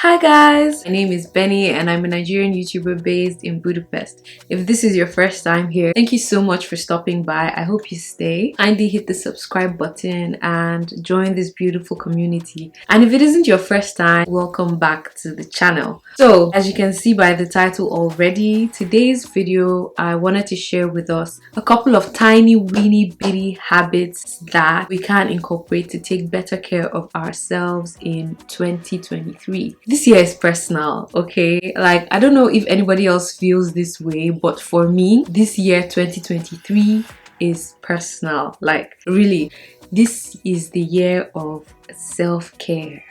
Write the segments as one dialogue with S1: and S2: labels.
S1: Hi guys, my name is Benny and I'm a Nigerian YouTuber based in Budapest. If this is your first time here, thank you so much for stopping by. I hope you stay. Kindly hit the subscribe button and join this beautiful community. And if it isn't your first time, welcome back to the channel. So, as you can see by the title already, today's video I wanted to share with us a couple of tiny weeny bitty habits that we can incorporate to take better care of ourselves in 2023. This year is personal, okay? Like, I don't know if anybody else feels this way, but for me, this year 2023 is personal. Like, really, this is the year of self-care.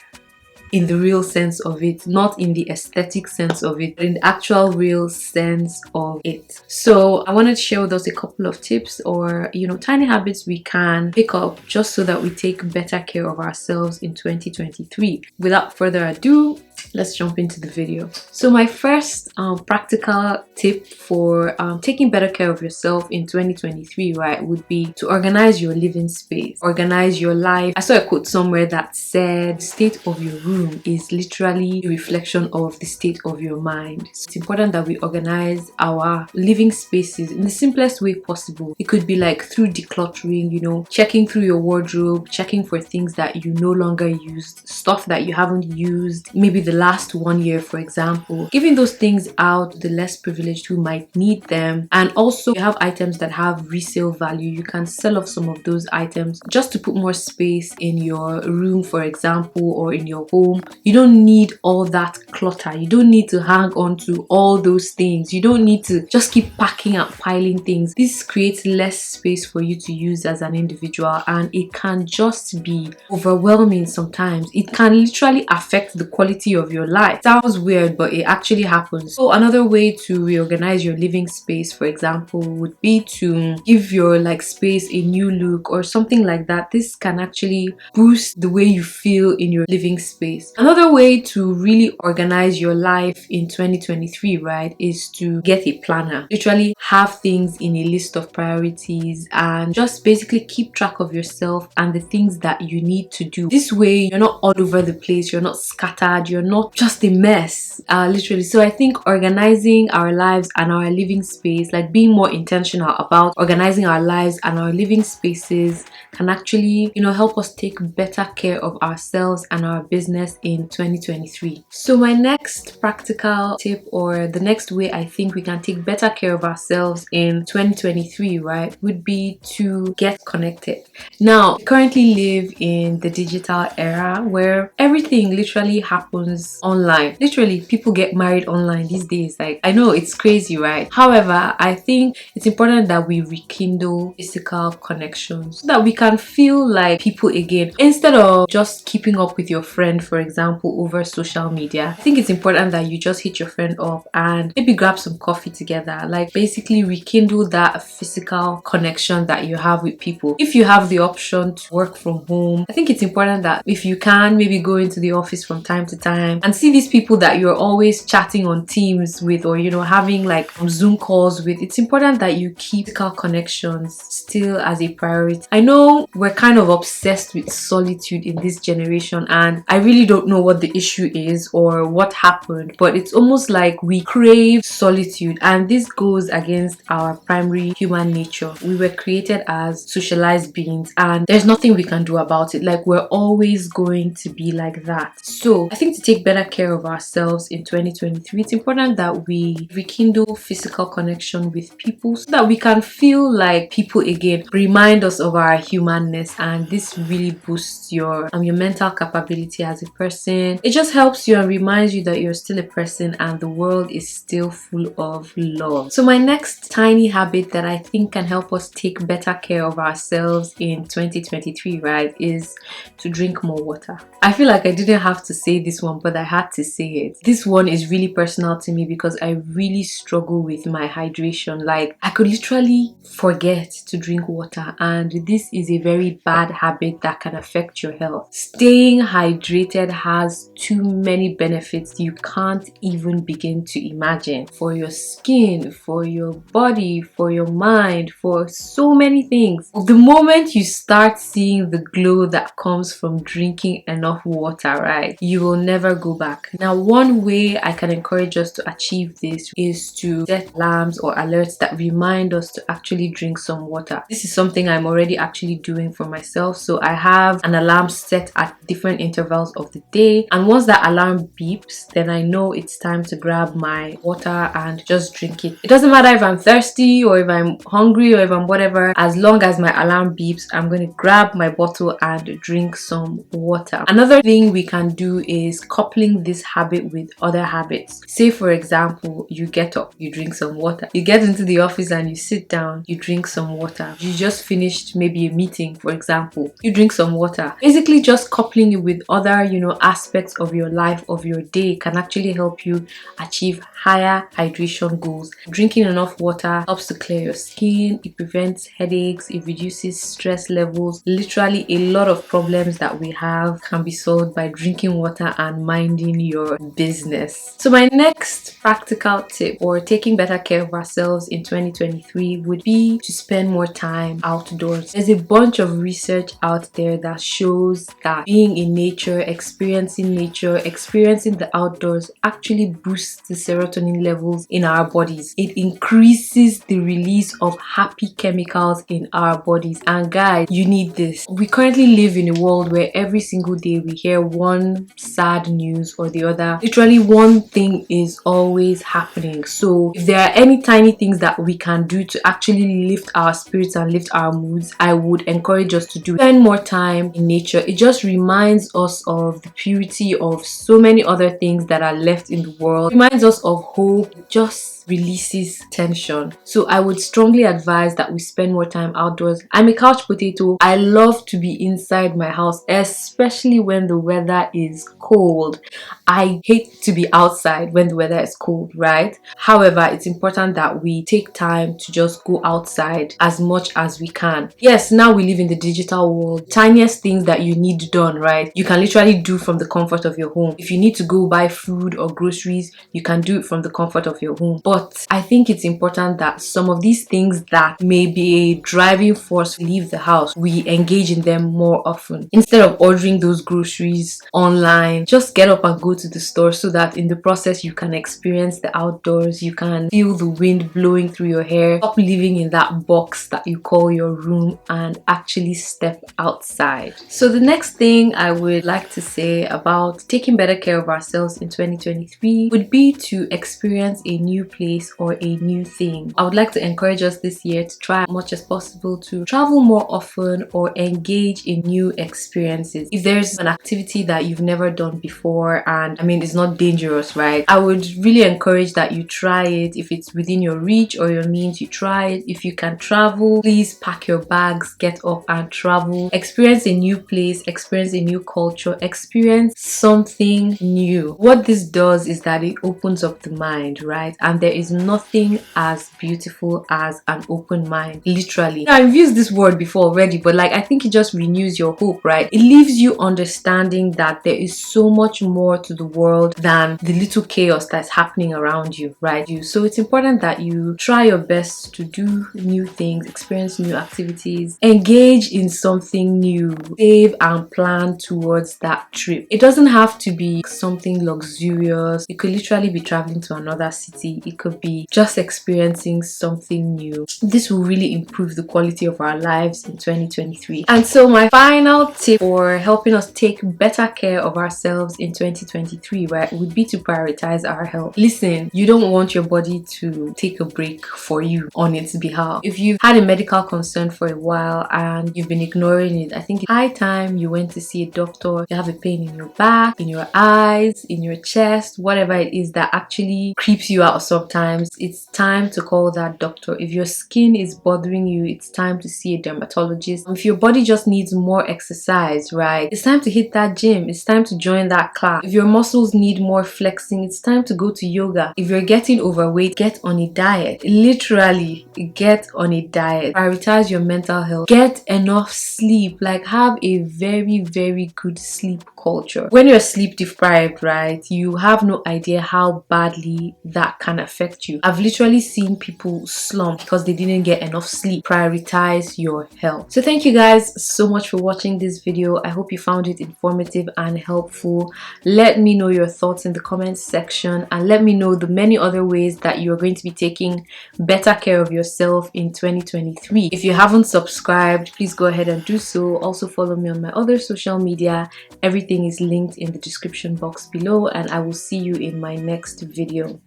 S1: In the real sense of it, not in the aesthetic sense of it, but in the actual real sense of it. So I wanted to share with us a couple of tips or tiny habits we can pick up just so that we take better care of ourselves in 2023. Without further ado, let's jump into the video. So my first practical tip for taking better care of yourself in 2023, right, would be to organize your living space, organize your life. I saw a quote somewhere that said, the state of your room is literally a reflection of the state of your mind. So it's important that we organize our living spaces in the simplest way possible. It could be like through decluttering, checking through your wardrobe, checking for things that you no longer used, stuff that you haven't used, maybe the last 1 year, for example, giving those things out to the less privileged who might need them. And also, you have items that have resale value. You can sell off some of those items just to put more space in your room, for example, or in your home. You don't need all that clutter. You don't need to hang on to all those things. You don't need to just keep packing and piling things. This creates less space for you to use as an individual, and it can just be overwhelming sometimes. It can literally affect the quality of your life. Sounds weird, but it actually happens. So another way to reorganize your living space, for example, would be to give your space a new look or something like that. This can actually boost the way you feel in your living space. Another way to really organize your life in 2023, right, is to get a planner. Literally have things in a list of priorities and just basically keep track of yourself and the things that you need to do. This way, you're not all over the place, you're not scattered, you're not just a mess, literally. So I think organizing our lives and our living space, like being more intentional about organizing our lives and our living spaces, can actually help us take better care of ourselves and our business in 2023. So my next practical tip, or the next way I think we can take better care of ourselves in 2023, right, would be to get connected. Now, we currently live in the digital era where everything literally happens online. Literally, people get married online these days. Like, I know it's crazy, right? However, I think it's important that we rekindle physical connections so that we can feel like people again, instead of just keeping up with your friend, for example, over social media. I think it's important that you just hit your friend up and maybe grab some coffee together, like basically rekindle that physical connection that you have with people. If you have the option to work from home, I think it's important that if you can, maybe go into the office from time to time and see these people that you're always chatting on Teams with, or having like Zoom calls with. It's important that you keep physical connections still as a priority. I know we're kind of obsessed with solitude in this generation, and I really don't know what the issue is or what happened, but it's almost like we crave solitude, and this goes against our primary human nature. We were created as socialized beings, and there's nothing we can do about it. Like, we're always going to be like that. So I think to take better care of ourselves in 2023, it's important that we rekindle physical connection with people so that we can feel like people again, remind us of our humanness, and this really boosts your mental capability as a person. It just helps you and reminds you that you're still a person and the world is still full of love. So my next tiny habit that I think can help us take better care of ourselves in 2023, right, is to drink more water. I feel like I didn't have to say this one, but I had to say it. This one is really personal to me because I really struggle with my hydration. Like, I could literally forget to drink water, and this is a very bad habit that can affect your health. Staying hydrated has too many benefits benefits you can't even begin to imagine, for your skin, for your body, for your mind, for so many things. The moment you start seeing the glow that comes from drinking enough water, right, you will never go back. Now, one way I can encourage us to achieve this is to set alarms or alerts that remind us to actually drink some water. This is something I'm already actually doing for myself. So I have an alarm set at different intervals of the day, and once that alarm beeps, then I know it's time to grab my water and just drink it. It doesn't matter if I'm thirsty or if I'm hungry or if I'm whatever. As long as my alarm beeps, I'm going to grab my bottle and drink some water. Another thing we can do is coupling this habit with other habits. Say for example, you get up, you drink some water. You get into the office and you sit down, you drink some water. You just finished maybe a meeting, for example, you drink some water. Basically, just coupling it with other, aspects of your life, of your day, can actually help you achieve higher hydration goals. Drinking enough water helps to clear your skin, it prevents headaches, it reduces stress levels. Literally, a lot of problems that we have can be solved by drinking water and minding your business. So my next practical tip for taking better care of ourselves in 2023 would be to spend more time outdoors. There's a bunch of research out there that shows that being in nature, experiencing the outdoors actually boosts the serotonin levels in our bodies. It increases the release of happy chemicals in our bodies. And guys, you need this. We currently live in a world where every single day we hear one sad news or the other. Literally one thing is always happening. So if there are any tiny things that we can do to actually lift our spirits and lift our moods, I would encourage us to do. Spend more time in nature. It just reminds us of the purity of so many other things that are left in the world. It reminds us of hope. It just releases tension. So I would strongly advise that we spend more time outdoors. I'm a couch potato. I love to be inside my house, especially when the weather is cold. I hate to be outside when the weather is cold, right? However, it's important that we take time to just go outside as much as we can. Yes, now we live in the digital world. Tiniest things that you need done, right, you can literally do from the comfort of your home. If you need to go buy food or groceries, you can do it from the comfort of your home. But I think it's important that some of these things that may be a driving force to leave the house, we engage in them more often. Instead of ordering those groceries online, just get up and go to the store so that in the process you can experience the outdoors, you can feel the wind blowing through your hair. Stop living in that box that you call your room and actually step outside. So the next thing I would like to say about taking better care of ourselves in 2023 would be to experience a new place or a new thing. I would like to encourage us this year to try as much as possible to travel more often or engage in new experiences. If there's an activity that you've never done before, and it's not dangerous, right, I would really encourage that you try it. If it's within your reach or your means, you try it. If you can travel, please pack your bags, get up and travel. Experience a new place, experience a new culture, experience something new. What this does is that it opens up the mind, right? And there is nothing as beautiful as an open mind, literally. Now, I've used this word before already, but I think it just renews your hope, right? It leaves you understanding that there is so much more to the world than the little chaos that's happening around you, right? So it's important that you try your best to do new things, experience new activities, engage in something new, save and plan towards that trip. It doesn't have to be something luxurious. It could literally be traveling to another city. It could be just experiencing something new. This will really improve the quality of our lives in 2023. And so my final tip for helping us take better care of ourselves in 2023, right, would be to prioritize our health. Listen, you don't want your body to take a break for you on its behalf. If you've had a medical concern for a while and you've been ignoring it, I think it's high time you went to see a doctor. You have a pain in your back, in your eyes, in your chest, whatever it is that actually creeps you out sometimes. times, it's time to call that doctor. If your skin is bothering you, it's time to see a dermatologist. If your body just needs more exercise, right, it's time to hit that gym. It's time to join that class. If your muscles need more flexing, it's time to go to yoga. If you're getting overweight, get on a diet. Literally, get on a diet. Prioritize your mental health. Get enough sleep. Like, have a very, very good sleep culture. When you're sleep deprived, right, you have no idea how badly that can affect you. I've literally seen people slump because they didn't get enough sleep. Prioritize your health. So thank you guys so much for watching this video. I hope you found it informative and helpful. Let me know your thoughts in the comments section, and let me know the many other ways that you're going to be taking better care of yourself in 2023. If you haven't subscribed, please go ahead and do so. Also follow me on my other social media. Everything is linked in the description box below, and I will see you in my next video.